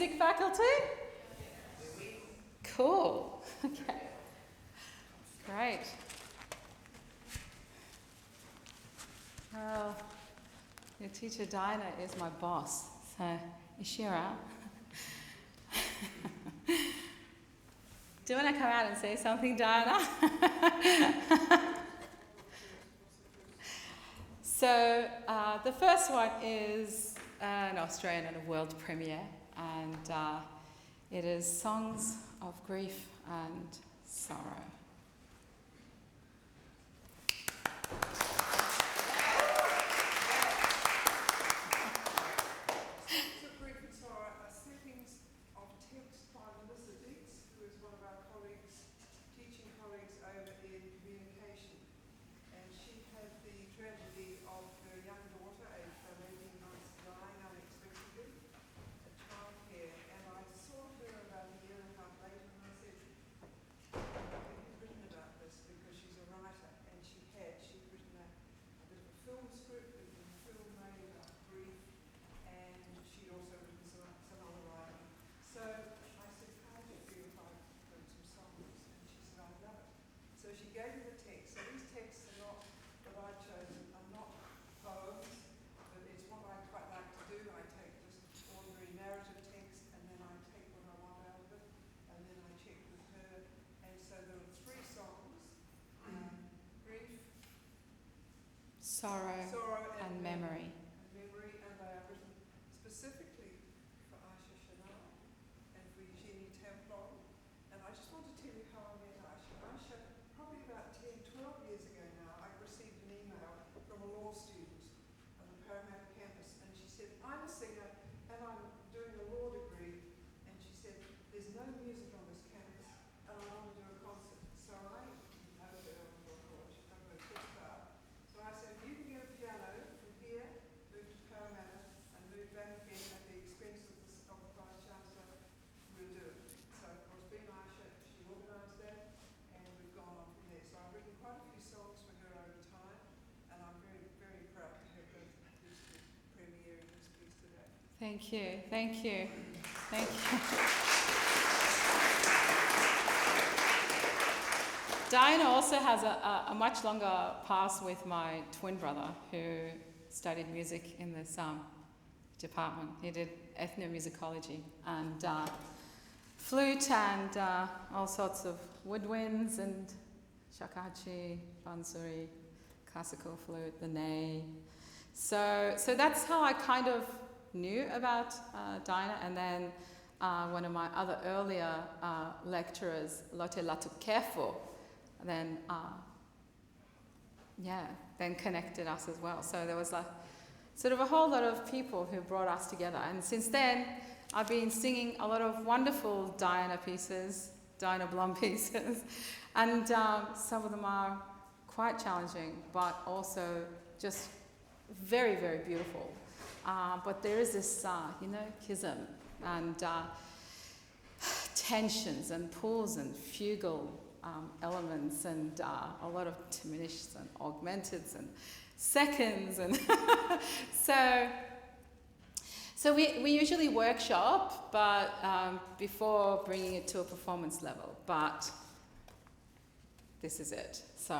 music faculty? Cool. Okay. Great. Well, your teacher Dinah is my boss, so is she around? Do you want to come out and say something, Diana? So the first one is an Australian and a world premiere, and it is Songs of Grief and Sorrow. Sorrow and memory. And they are written specifically for Ayse Hanal and for Eugene Tamplon. And I just want to tell you how I met Ayse. Ayse, probably about 10, 12 years ago now, I received an email from a law student on the Parramatta campus, and she said, I'm a singer and I'm doing a law degree, and she said, there's no music on this campus and I want to do a concert. So I know her from college, I've got a good start. So I said, you can get a piano from here, move to Parramatta, and move back again at the expense of the Vice Chancellor, we'll do it. So of course, being Ayse, she organised that, and we've gone on from there. So I've written quite a few songs for her over time, and I'm very, very proud to have her premiere in this piece today. Thank you, thank you, thank you. Diana also has a much longer past with my twin brother who studied music in this department. He did ethnomusicology and flute and all sorts of woodwinds and shakuhachi, bansuri, classical flute, the ney. So that's how I kind of knew about Diana. And then one of my other earlier lecturers, Lotte Latukefo, then then connected us as well. So there was sort of a whole lot of people who brought us together. And since then, I've been singing a lot of wonderful Diana pieces, Diana Blum pieces, and some of them are quite challenging, but also just very, very beautiful. But there is this, schism and tensions and pulls and fugal elements and a lot of diminished and augmented and seconds and so we usually workshop, but before bringing it to a performance level. But this is it. So.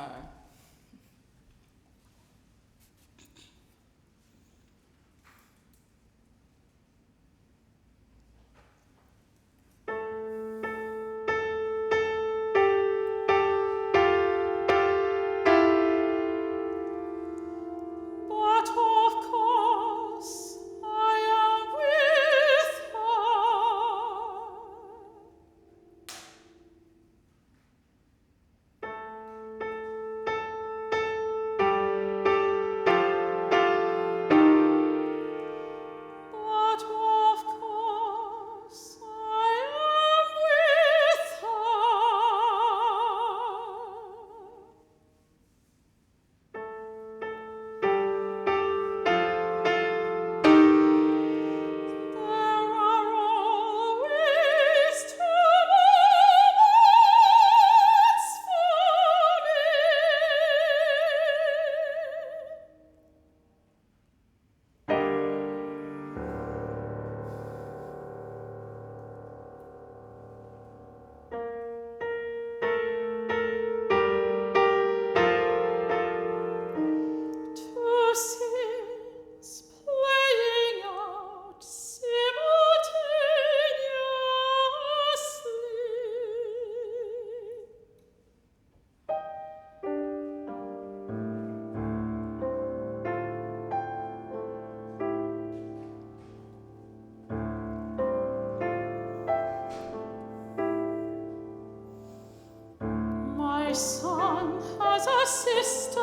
My son has a sister.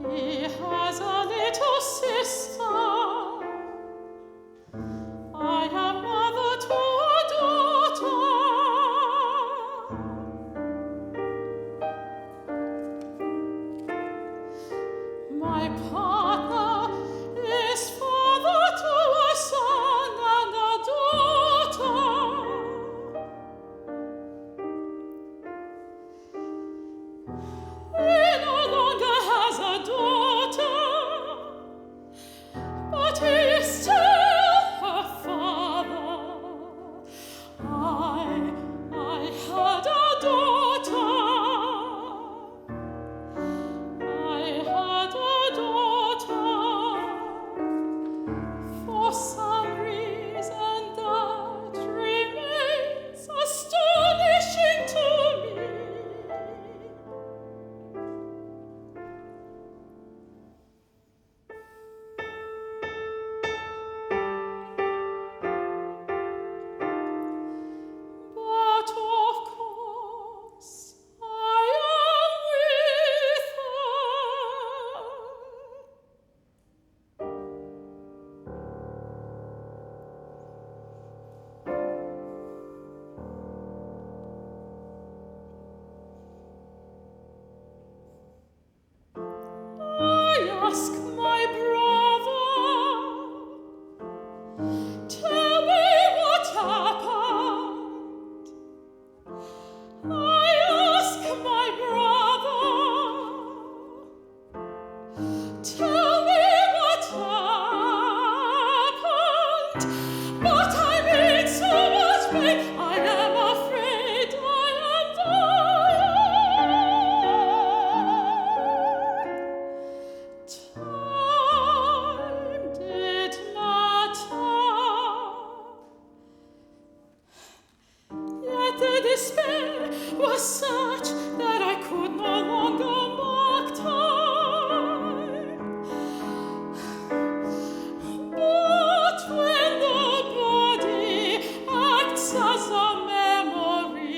He has a little sister. I am mother to a daughter. My partner is father to a son and a daughter. He no longer has a daughter, but he is still her father. I had a daughter. I had a daughter. For some reason that remains astonishing to me. But of course, I am with her. I ask my brother, tell me what happened. I ask my brother, tell me what happened. But I'm in so much pain, I am afraid I am dying. Time did matter. Yet the despair was such that I could no longer mark time. But when the body acts as a memory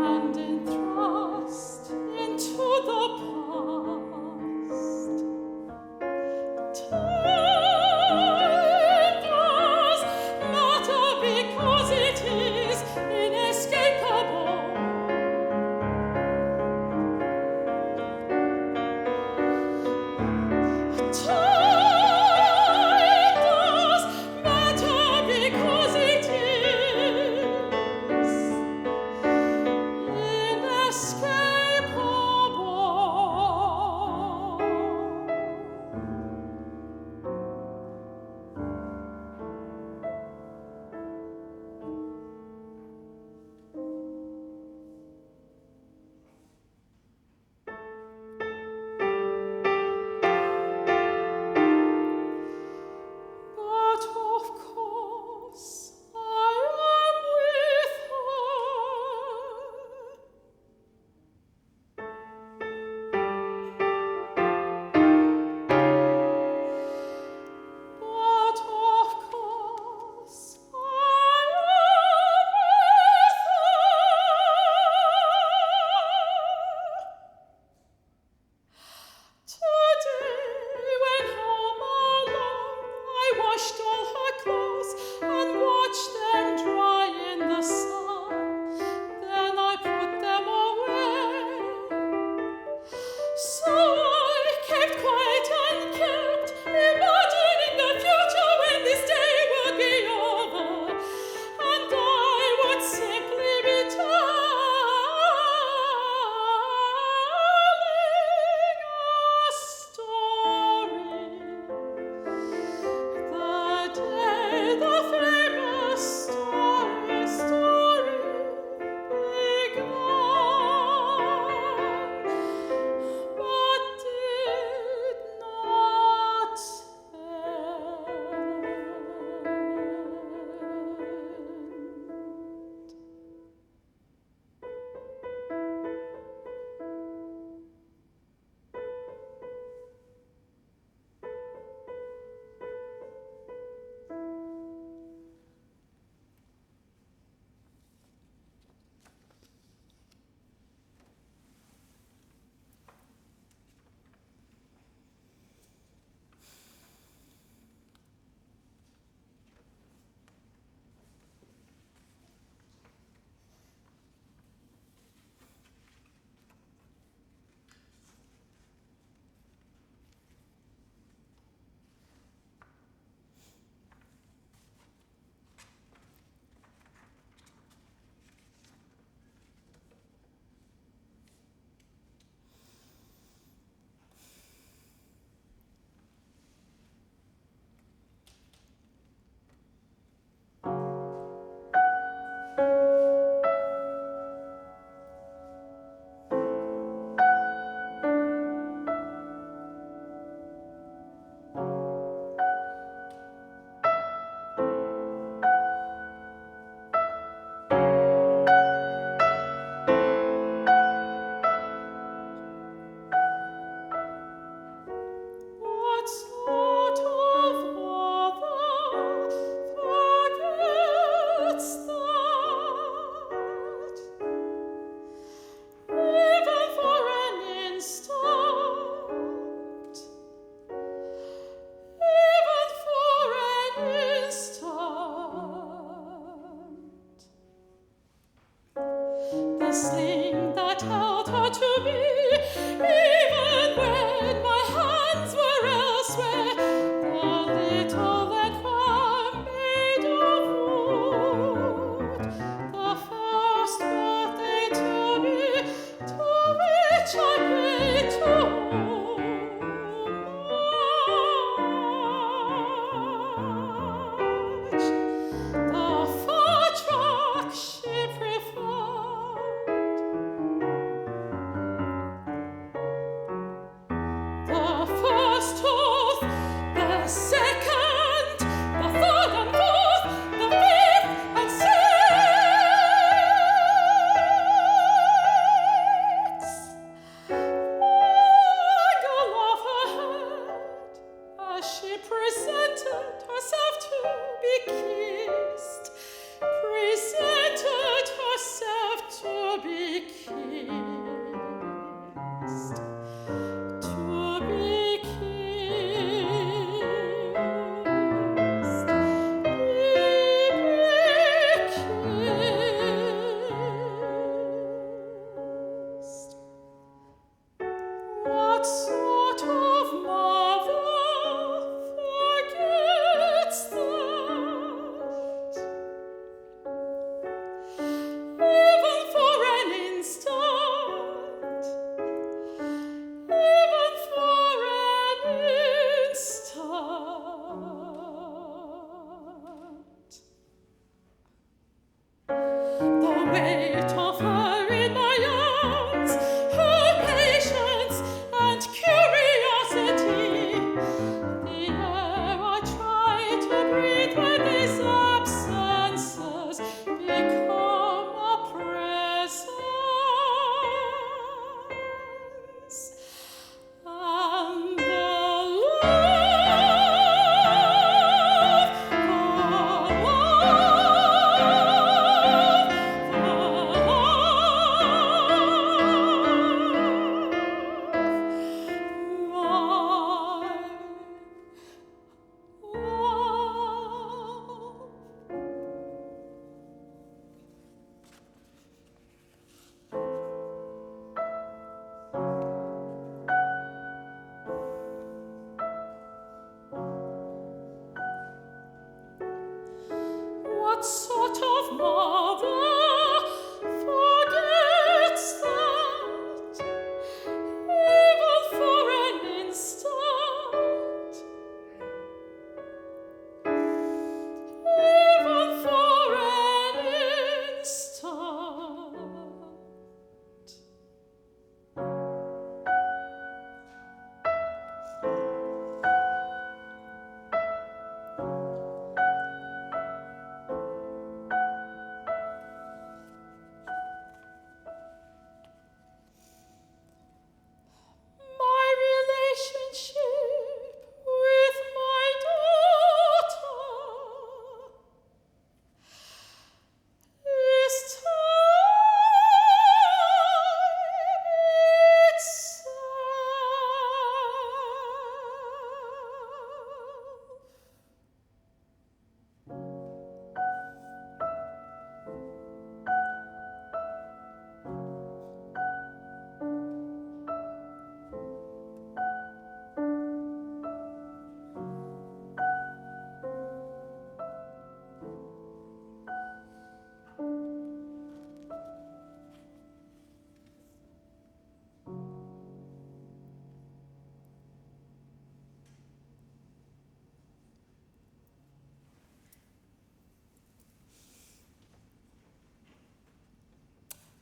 and entrust into the past, time does matter because it is inescapable.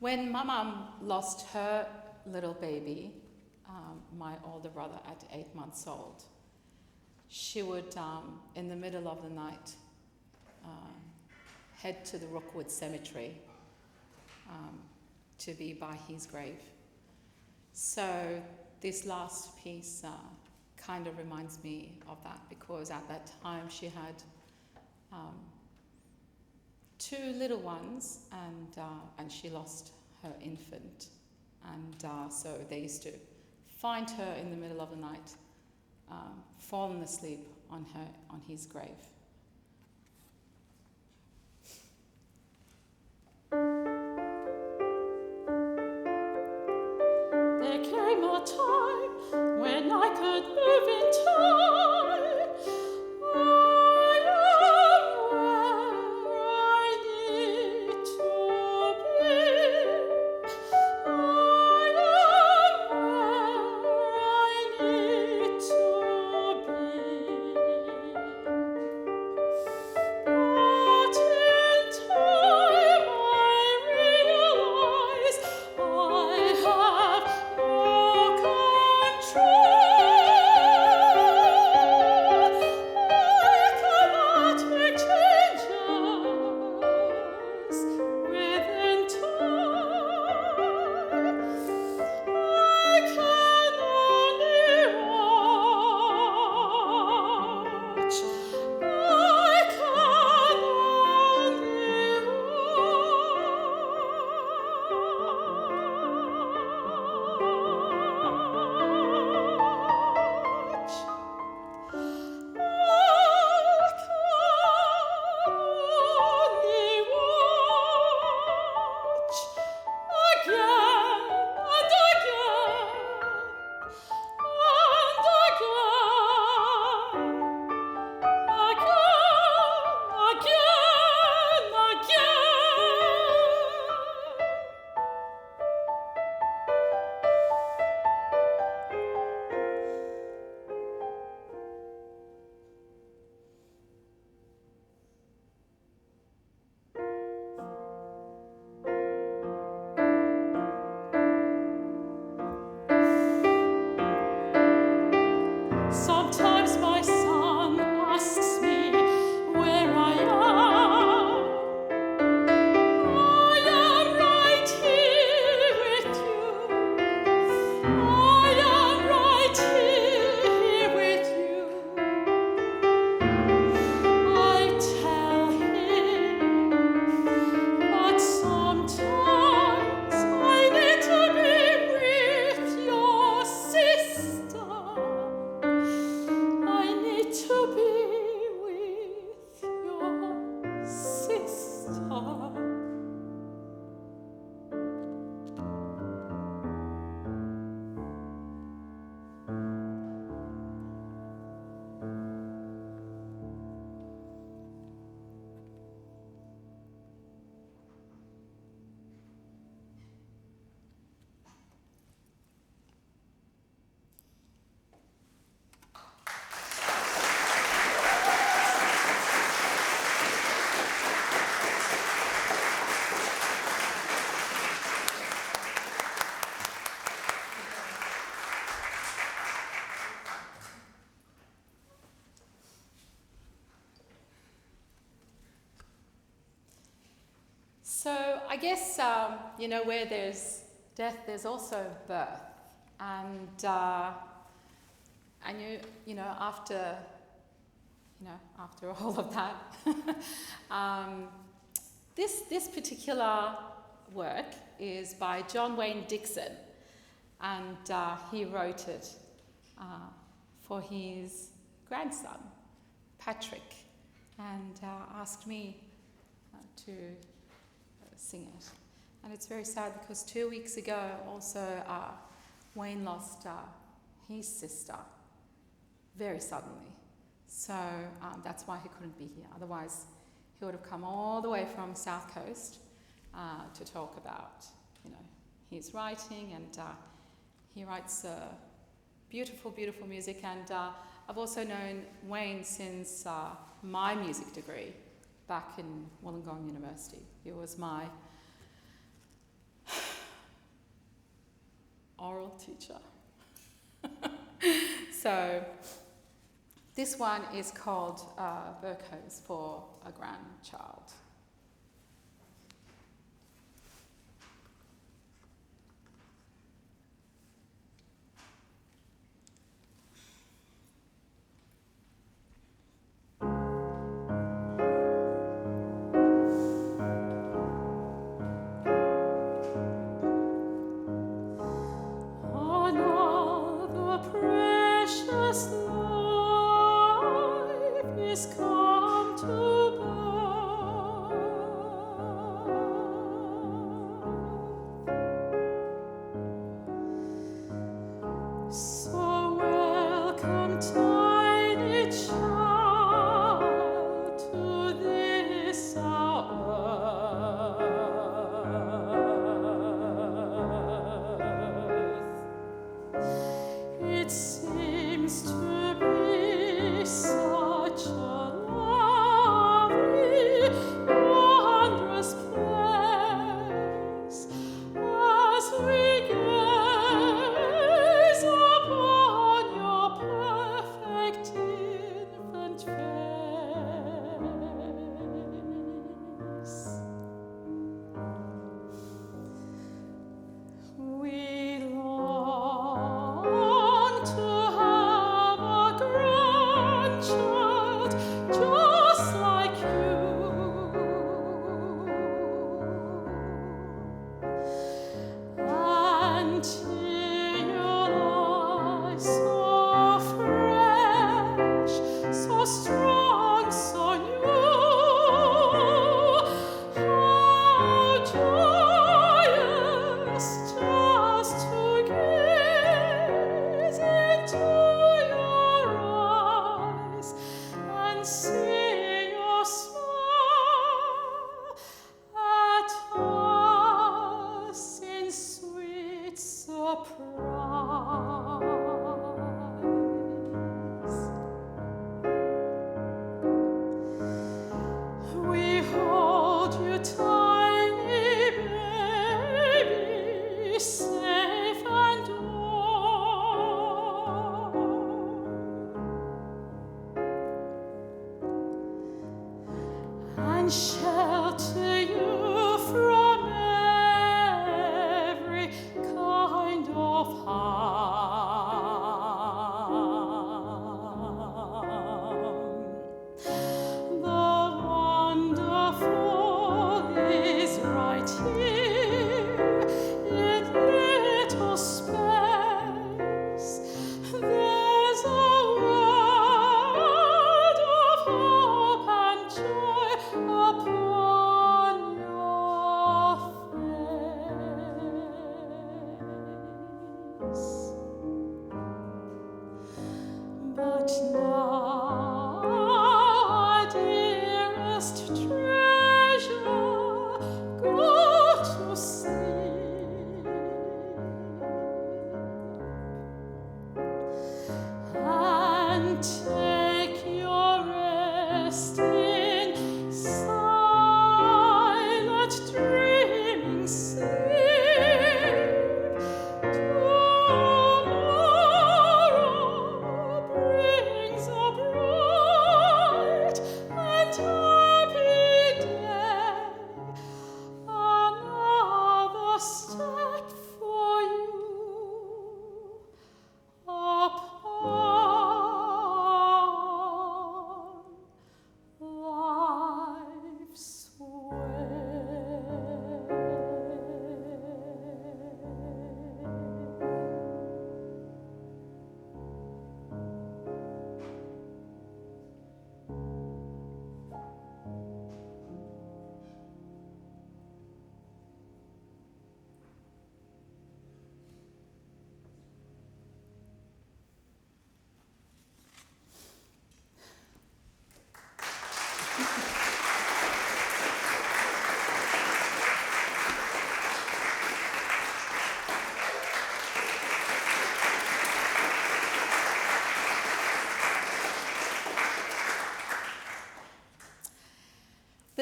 When my mum lost her little baby, my older brother at 8 months old, she would, in the middle of the night, head to the Rookwood Cemetery to be by his grave. So this last piece kind of reminds me of that, because at that time she had two little ones, and she lost her infant, and so they used to find her in the middle of the night, fallen asleep on his grave. There came a time when I could move in time. I am where I need to be. I am where I need to be. But in time I realize I have no control. I cannot make changes within time. I can only watch. I can only watch. I can only watch again and again and again. Sometimes my son asks me where I am. I am right here with you. I am right here with you. I tell him that sometimes I need to be with your sister. I need to be with your sister. So I guess, where there's death, there's also birth. And after all of that, this particular work is by John Wayne Dixon, and he wrote it for his grandson, Patrick, and asked me to sing it. And it's very sad because 2 weeks ago also Wayne lost his sister very suddenly. So that's why he couldn't be here. Otherwise he would have come all the way from South Coast to talk about his writing, and he writes beautiful, beautiful music. And I've also known Wayne since my music degree back in Wollongong University. He was my oral teacher. So this one is called Burkos for a Grandchild.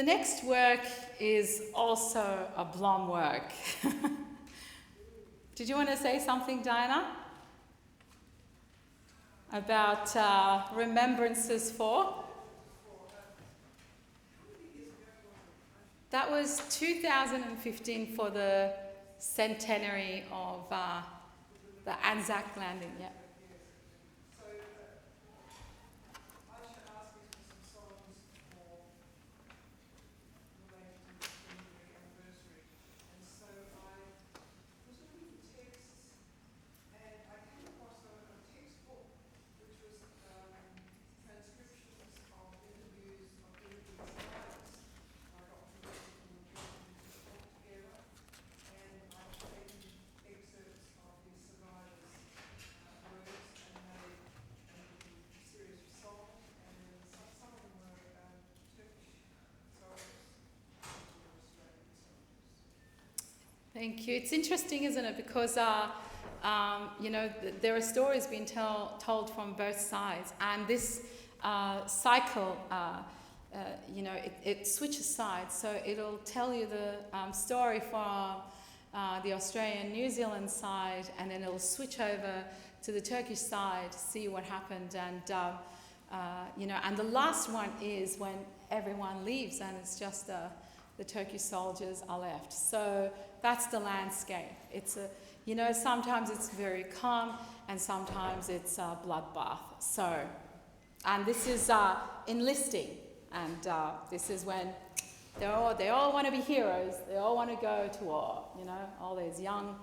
The next work is also a Blom work. Did you want to say something, Diana? About remembrances for? That was 2015 for the centenary of the Anzac landing, yeah. So I should ask you for some songs for related to the centenary anniversary. And so I was looking for texts, and I came across a textbook which was transcriptions of interviews of Eugene survivors. I got from the book together, and I've taken excerpts of his survivors' words and made a series of songs, and then some of them were Turkish songs, some were Australian songs. Thank you. It's interesting, isn't it? Because, you know, there are stories being told from both sides, and this cycle, you know, it switches sides. So it'll tell you the story from the Australian, New Zealand side, and then it'll switch over to the Turkish side to see what happened. And, you know, and the last one is when everyone leaves and it's just the Turkish soldiers are left. So that's the landscape. It's a, you know, sometimes it's very calm and sometimes it's a bloodbath. So, and this is enlisting, and this is when they all want to be heroes. They all want to go to war. You know, all these young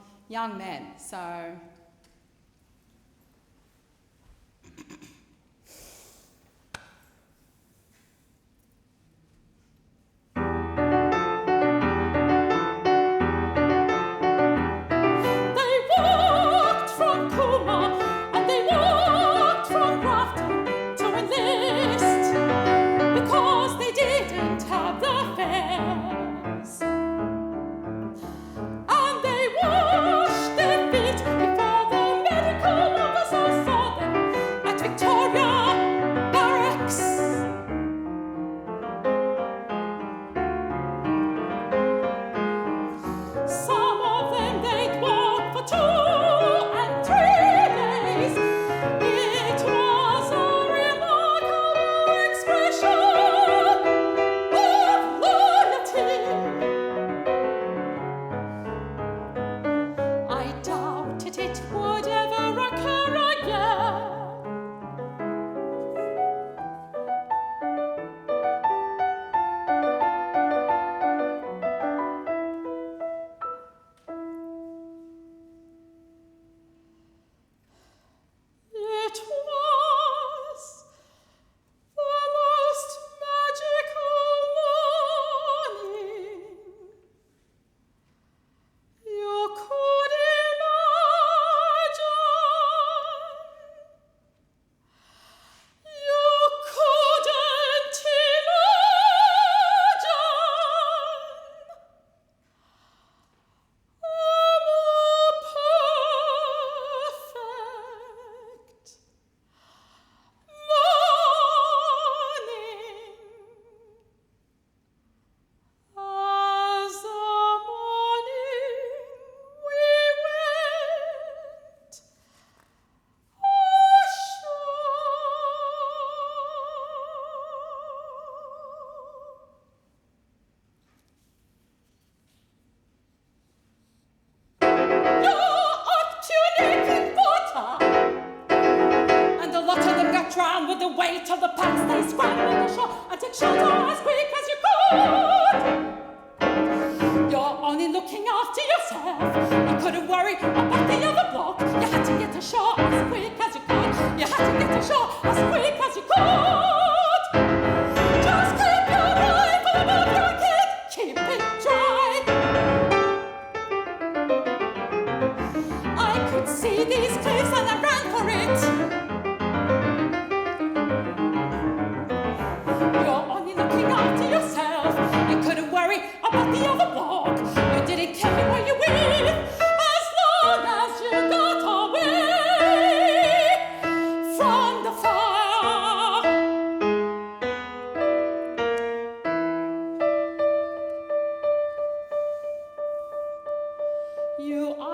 men. So.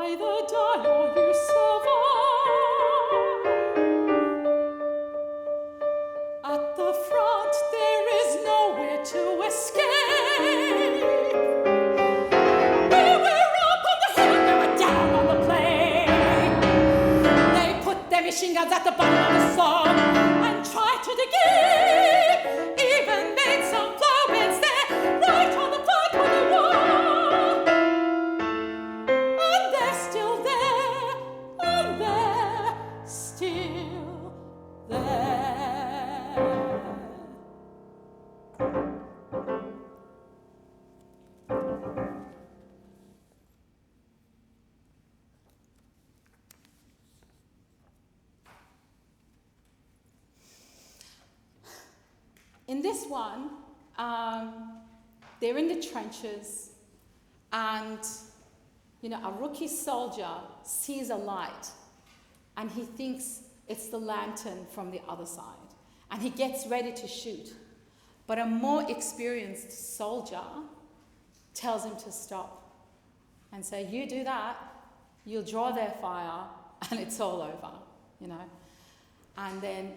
either die or you survive. At the front there is nowhere to escape. We were up on the hill, they were down on the plain. They put their machine guns at the bottom of the song and tried to dig in. Even made some flowers there, right on the part where they were. And they're still there, and they're still there. In this one, they're in the trenches, and a rookie soldier sees a light, and he thinks it's the lantern from the other side, and he gets ready to shoot. But a more experienced soldier tells him to stop and say, "You do that, you'll draw their fire, and it's all over," And then,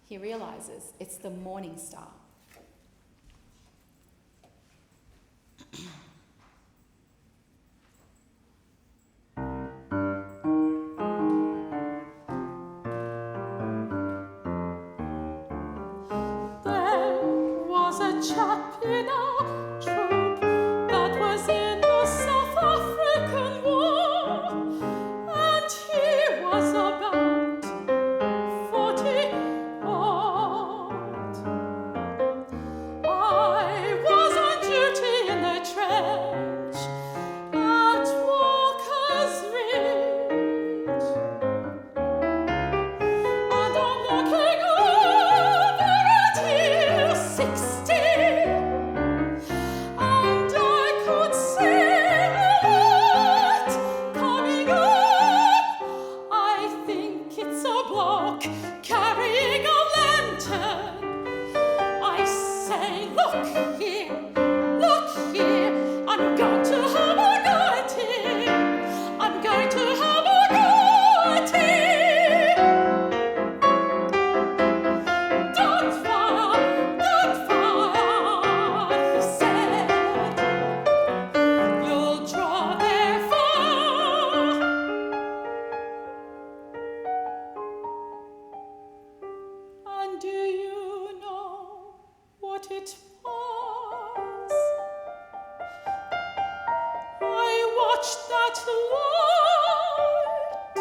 he realizes it's the morning star. There was a chap in our troop that was in the South African War, and he was about 40 old. I was on duty in the trench at Walker's Ridge, and I'm looking over at hill 60, and I could see a light coming up. I think it's a bloke carrying a lantern. I say, look here, I'm going to have a go at him. I'm going to have a go at him. Don't fire, he said. You'll draw their fire. And do you know what it was? I watched that light.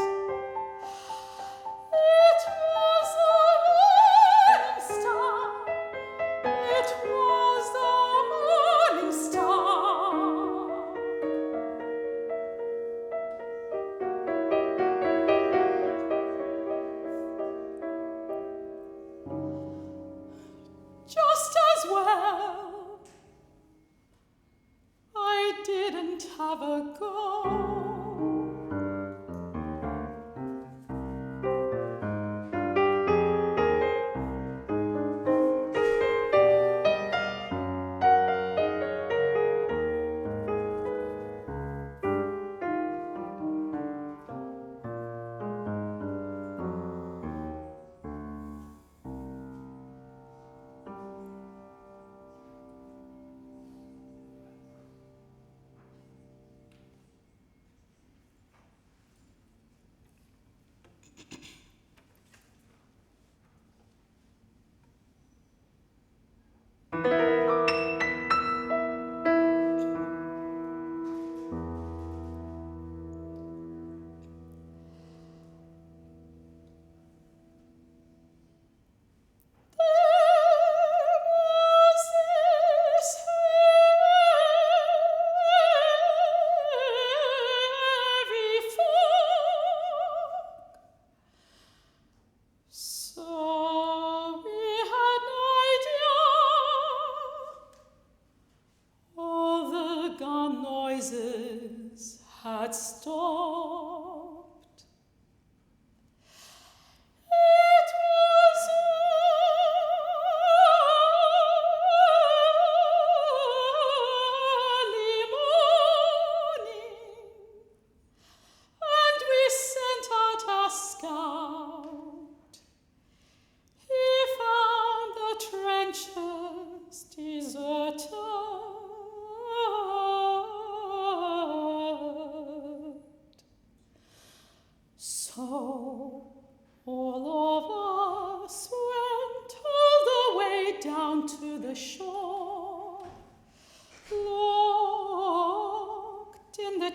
It was the morning star. It was the morning star. Just as well I didn't have a go. had stopped. It was early morning,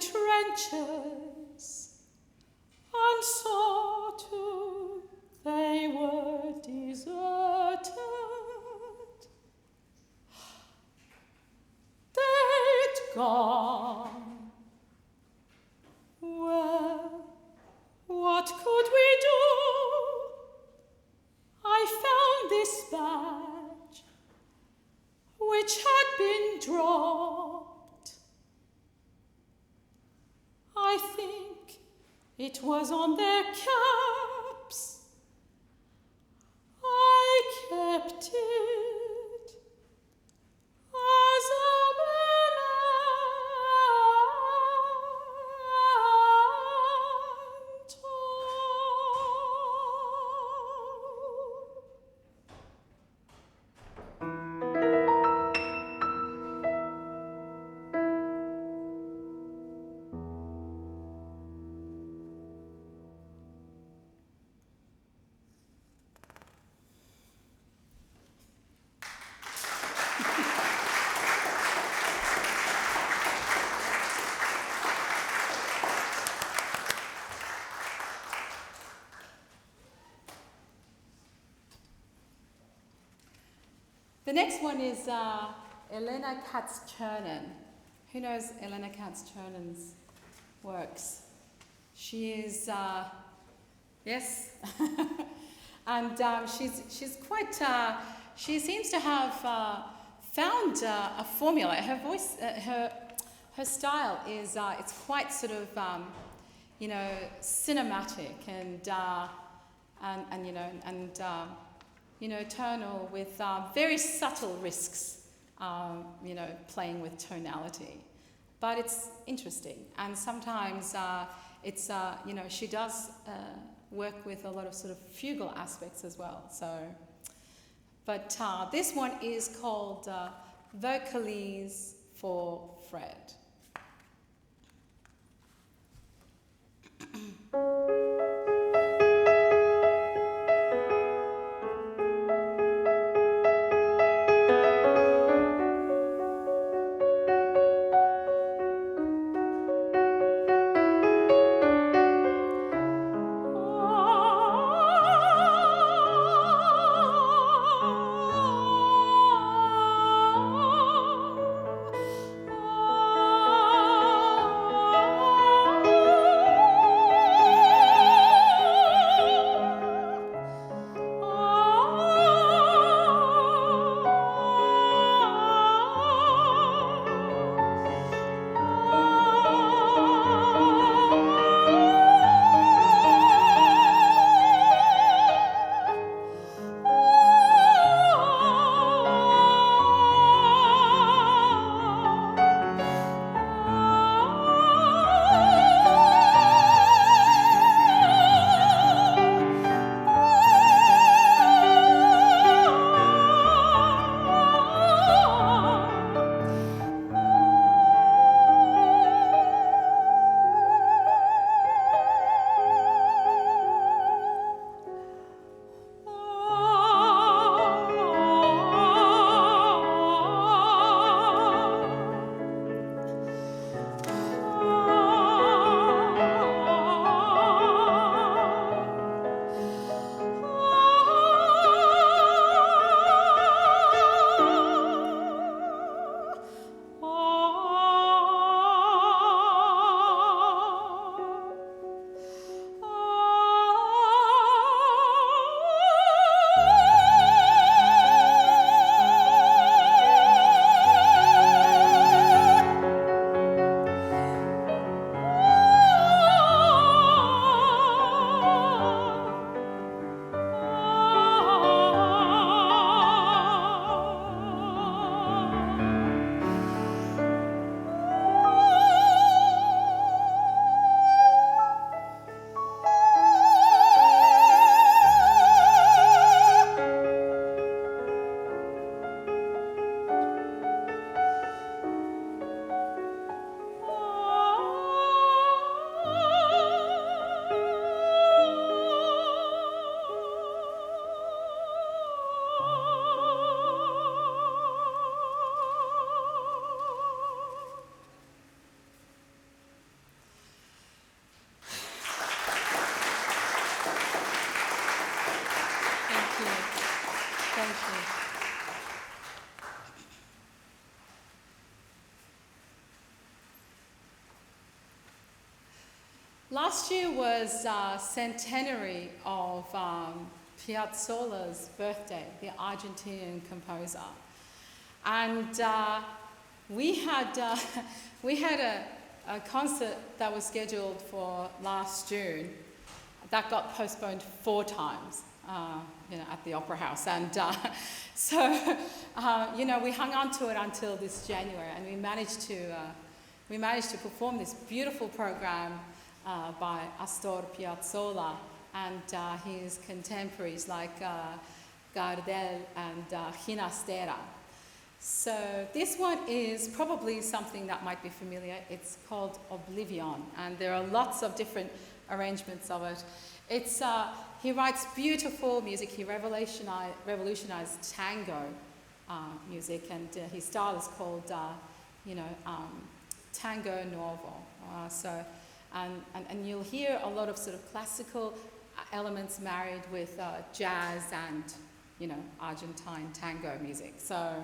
trenches, and saw too they were deserted. They'd gone. Well, what could we do? I found this badge, which had been dropped. I think it was on their caps. I kept it as a The next one is Elena Katz-Chernin. Who knows Elena Katz-Chernин's works? She is, yes, and she's quite. She seems to have found a formula. Her voice, her style is it's quite sort of cinematic and tonal with very subtle risks, playing with tonality. But it's interesting, and sometimes it's, she does work with a lot of sort of fugal aspects as well. So, but this one is called Vocalise for Fred. Last year was centenary of Piazzolla's birthday, the Argentinian composer. And we had a concert that was scheduled for last June that got postponed 4 times, at the Opera House. And so, we hung on to it until this January, and we managed to perform this beautiful program by Astor Piazzolla and his contemporaries like Gardel and Ginastera. So this one is probably something that might be familiar. It's called Oblivion, and there are lots of different arrangements of it. He writes beautiful music. He revolutionized tango music, and his style is called, tango nuovo. And you'll hear a lot of sort of classical elements married with jazz and, Argentine tango music. So.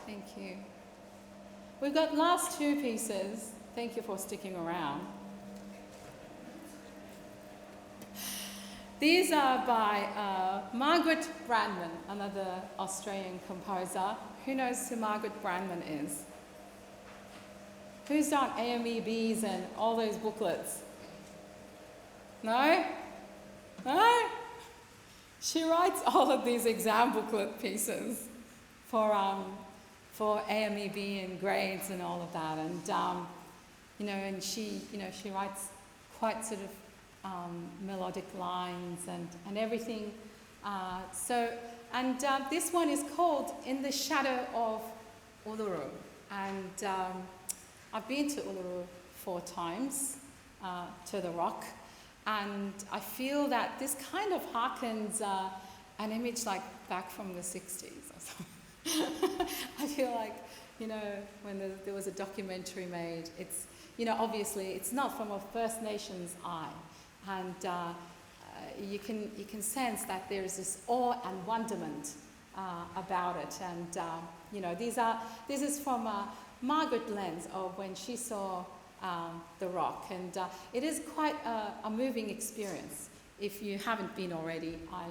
Thank you. We've got last two pieces. Thank you for sticking around. These are by Margaret Brandman, another Australian composer. Who knows who Margaret Brandman is? Who's done AMEBs and all those booklets? No? No? She writes all of these exam booklet pieces for AMEB and grades and all of that. And, and she writes quite sort of melodic lines and everything. This one is called In the Shadow of Uluru. And I've been to Uluru 4 times, to the rock. And I feel that this kind of harkens an image like back from the 60s or something. I feel like, when there was a documentary made, it's, obviously it's not from a First Nations eye. And you can sense that there's this awe and wonderment about it. And, this is from Margaret lens of when she saw the rock. And it is quite a moving experience. If you haven't been already, I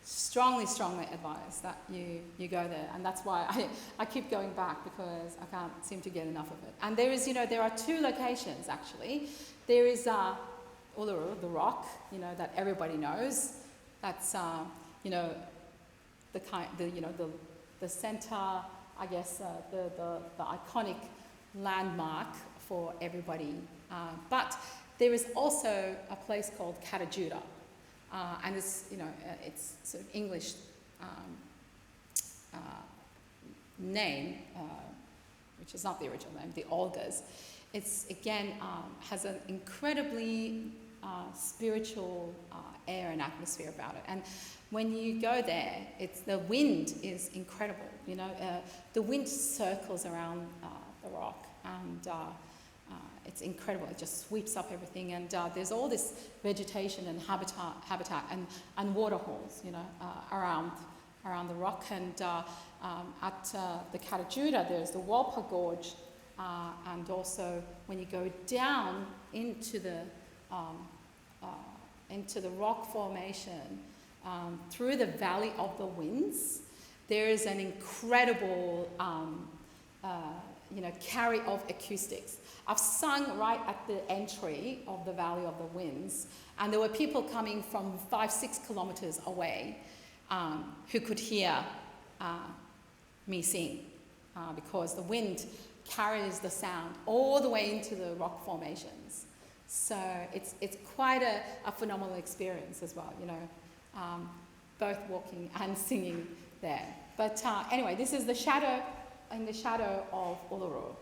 strongly advise that you go there. And that's why I keep going back, because I can't seem to get enough of it. And there is, there are 2 locations actually. There is Uluru, the rock, that everybody knows. That's, the center, I guess, the iconic landmark for everybody. But there is also a place called Katajuda, and it's, it's sort of English name, which is not the original name, the Olgas. It's, again, has an incredibly spiritual air and atmosphere about it. And when you go there, the wind is incredible. The wind circles around the rock, and it's incredible. It just sweeps up everything. And there's all this vegetation and habitat and waterholes, around the rock. And at the Katajuda, there's the Walpa Gorge. And also, when you go down into the rock formation, through the Valley of the Winds, there is an incredible, carry of acoustics. I've sung right at the entry of the Valley of the Winds, and there were people coming from 5-6 kilometres away who could hear me sing, because the wind carries the sound all the way into the rock formations. So it's quite a phenomenal experience as well, both walking and singing there. But anyway, this is In the Shadow of Uluru.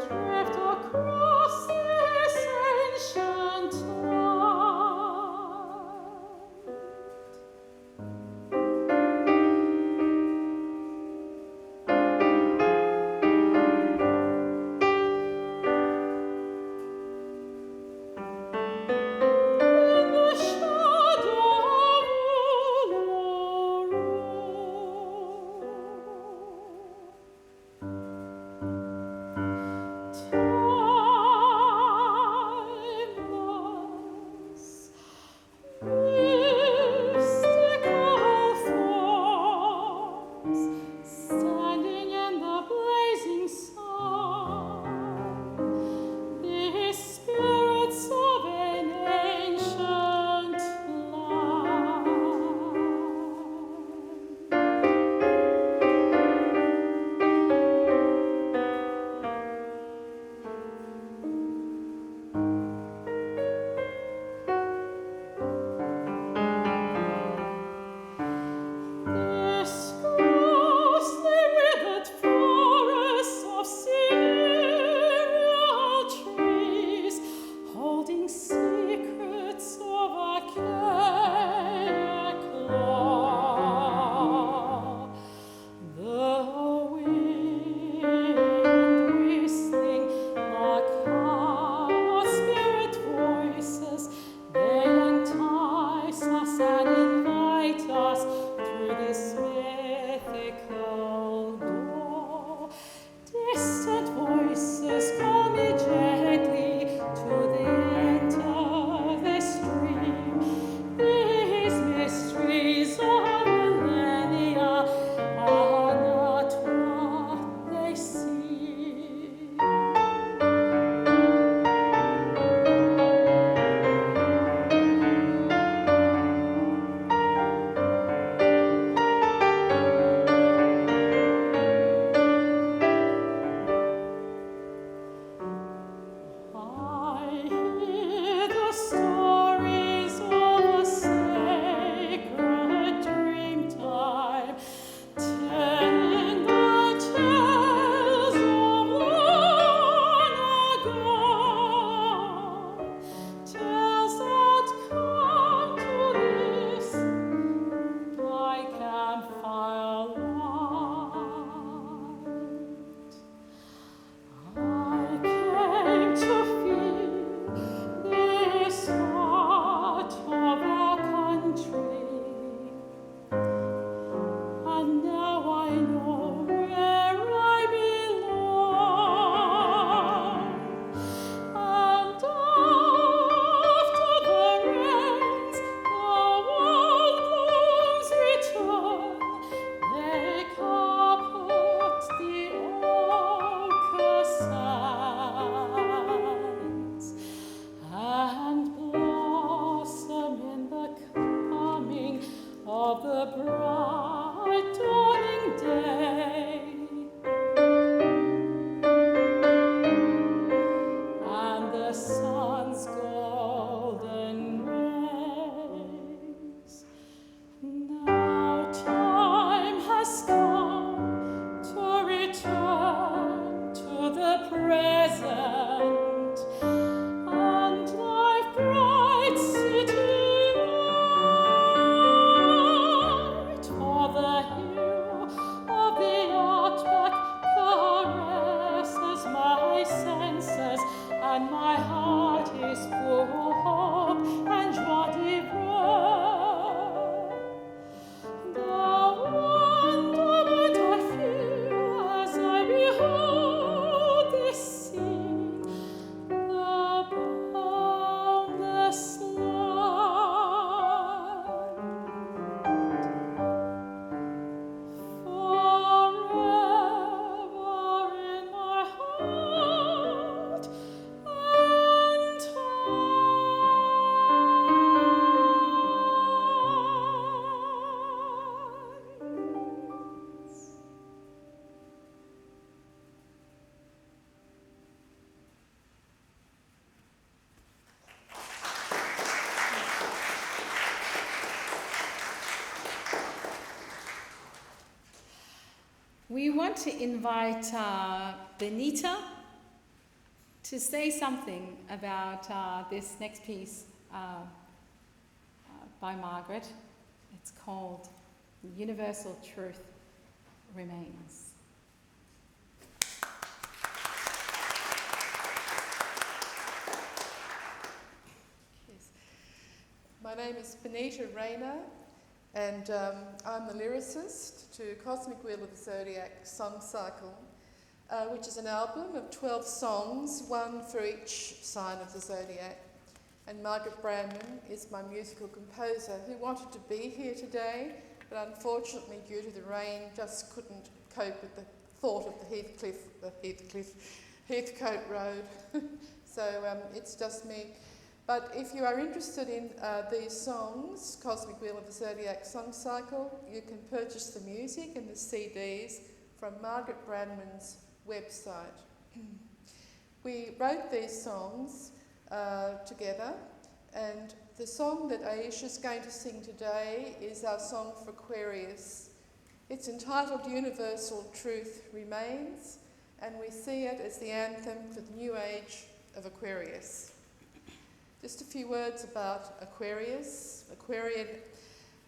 Drift across want to invite Benita to say something about this next piece by Margaret. It's called Universal Truth Remains. Yes. My name is Benita Rayner, and I'm the lyricist to Cosmic Wheel of the Zodiac Song Cycle, which is an album of 12 songs, one for each sign of the zodiac. And Margaret Brandman is my musical composer who wanted to be here today, but unfortunately due to the rain just couldn't cope with the thought of the Heathcote Road. So it's just me. But if you are interested in these songs, Cosmic Wheel of the Zodiac Song Cycle, you can purchase the music and the CDs from Margaret Brandman's website. We wrote these songs together, and the song that Ayse is going to sing today is our song for Aquarius. It's entitled Universal Truth Remains, and we see it as the anthem for the new age of Aquarius. Just a few words about Aquarius.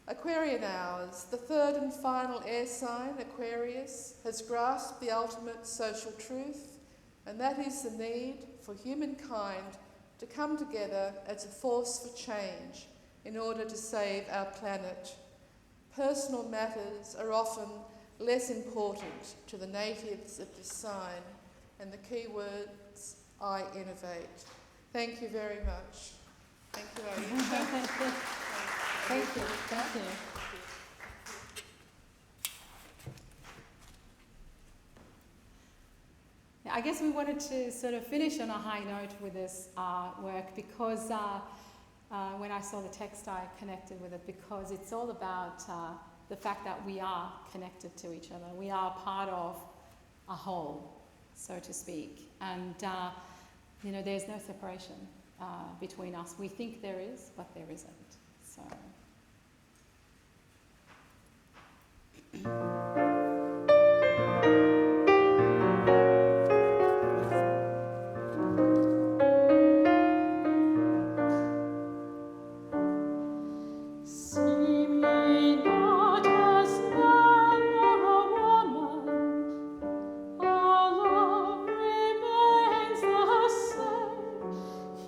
Aquarian hours. The third and final air sign, Aquarius, has grasped the ultimate social truth, and that is the need for humankind to come together as a force for change in order to save our planet. Personal matters are often less important to the natives of this sign, and the key words, I innovate. Thank you very much. Thank you, Ayse. Thank you. Thank you. Yeah, I guess we wanted to sort of finish on a high note with this work because when I saw the text I connected with it because it's all about the fact that we are connected to each other. We are part of a whole, so to speak. And there's no separation between us. We think there is, but there isn't. So.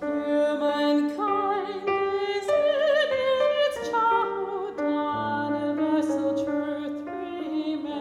Humankind is in its childhood, universal truth remains.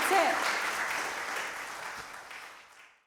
That's it.